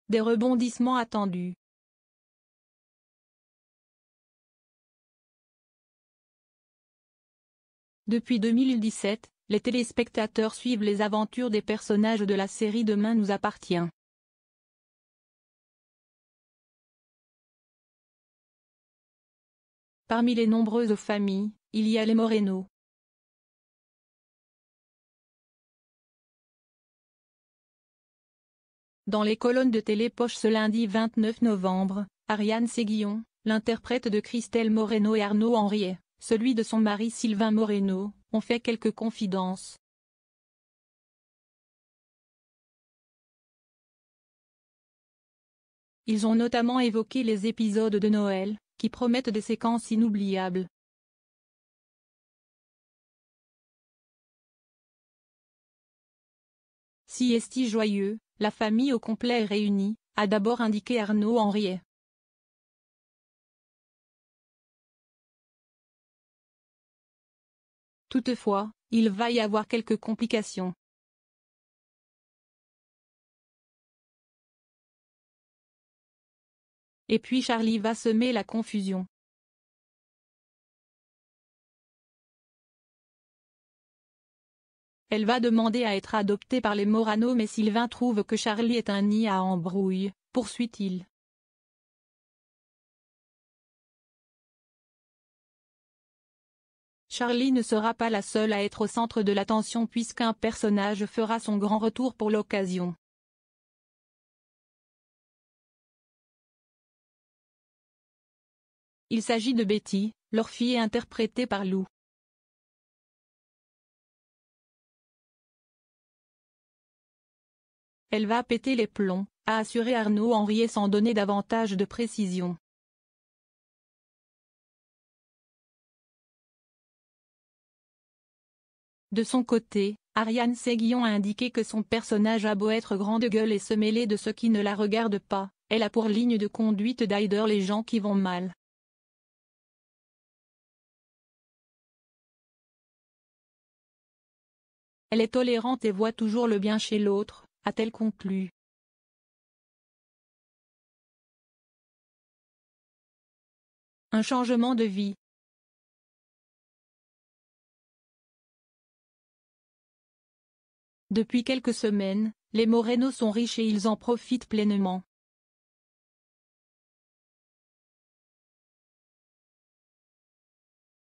des rebondissements attendus. Depuis 2017, les téléspectateurs suivent les aventures des personnages de la série Demain nous appartient. Parmi les nombreuses familles, il y a les Moreno. Dans les colonnes de Télépoche ce lundi 29 novembre, Ariane Séguillon, l'interprète de Christelle Moreno et Arnaud Henriet, celui de son mari Sylvain Moreno, ont fait quelques confidences. Ils ont notamment évoqué les épisodes de Noël, qui promettent des séquences inoubliables. Siesti joyeux, la famille au complet est réunie, a d'abord indiqué Arnaud Henriet. Toutefois, il va y avoir quelques complications. Et puis Charlie va semer la confusion. Elle va demander à être adoptée par les Morano mais Sylvain trouve que Charlie est un nid à embrouille, poursuit-il. Charlie ne sera pas la seule à être au centre de l'attention puisqu'un personnage fera son grand retour pour l'occasion. Il s'agit de Betty, leur fille interprétée par Lou. Elle va péter les plombs, a assuré Arnaud Henriet sans donner davantage de précision. De son côté, Ariane Séguillon a indiqué que son personnage a beau être grande gueule et se mêler de ce qui ne la regarde pas, elle a pour ligne de conduite d'aider les gens qui vont mal. Elle est tolérante et voit toujours le bien chez l'autre, a-t-elle conclu. Un changement de vie. Depuis quelques semaines, les Moreno sont riches et ils en profitent pleinement.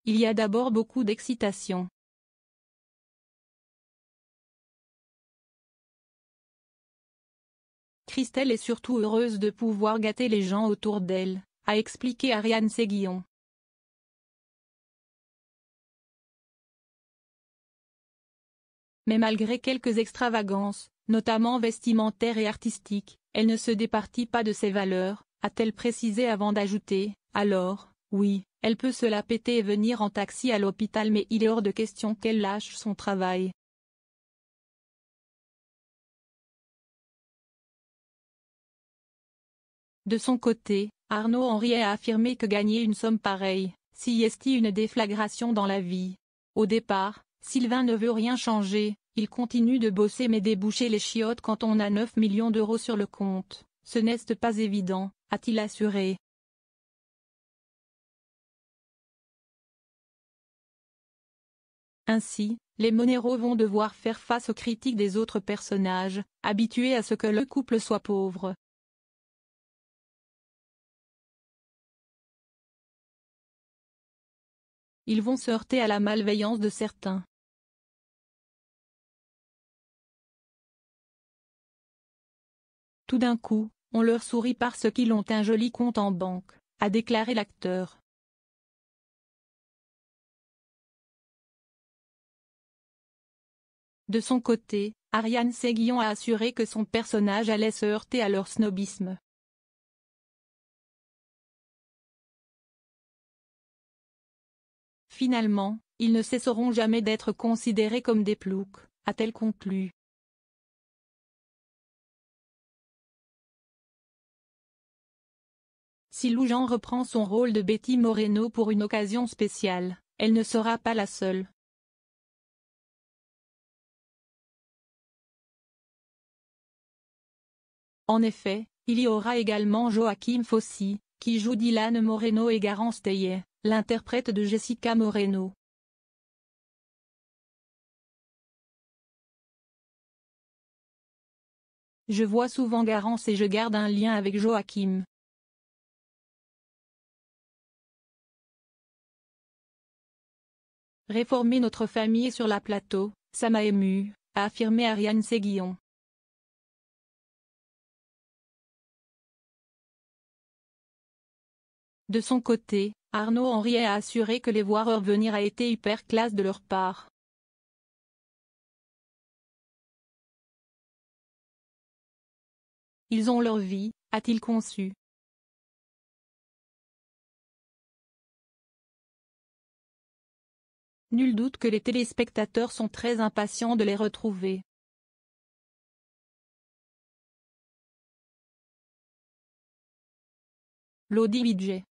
Il y a d'abord beaucoup d'excitation. Christelle est surtout heureuse de pouvoir gâter les gens autour d'elle, a expliqué Ariane Séguillon. Mais malgré quelques extravagances, notamment vestimentaires et artistiques, elle ne se départit pas de ses valeurs, a-t-elle précisé avant d'ajouter, alors, oui, elle peut se la péter et venir en taxi à l'hôpital mais il est hors de question qu'elle lâche son travail. De son côté, Arnaud Henriet a affirmé que gagner une somme pareille, si est une déflagration dans la vie. Au départ, Sylvain ne veut rien changer, il continue de bosser mais déboucher les chiottes quand on a 9 millions d'euros sur le compte, ce n'est pas évident, a-t-il assuré. Ainsi, les Monero vont devoir faire face aux critiques des autres personnages, habitués à ce que le couple soit pauvre. Ils vont se heurter à la malveillance de certains. Tout d'un coup, on leur sourit parce qu'ils ont un joli compte en banque, a déclaré l'acteur. De son côté, Ariane Séguillon a assuré que son personnage allait se heurter à leur snobisme. Finalement, ils ne cesseront jamais d'être considérés comme des ploucs, a-t-elle conclu. Si Lou Jean reprend son rôle de Betty Moreno pour une occasion spéciale, elle ne sera pas la seule. En effet, Il y aura également Joaquim Fossi, qui joue Dylan Moreno et Garance Teillet, l'interprète de Jessica Moreno. Je vois souvent Garance et je garde un lien avec Joaquim. Réformer notre famille sur la plateau, ça m'a ému, a affirmé Ariane Séguillon. De son côté, Arnaud Henriet a assuré que les voir revenir a été hyper classe de leur part. Ils ont leur vie, a-t-il conçu. Nul doute que les téléspectateurs sont très impatients de les retrouver. Lodi Bidjet.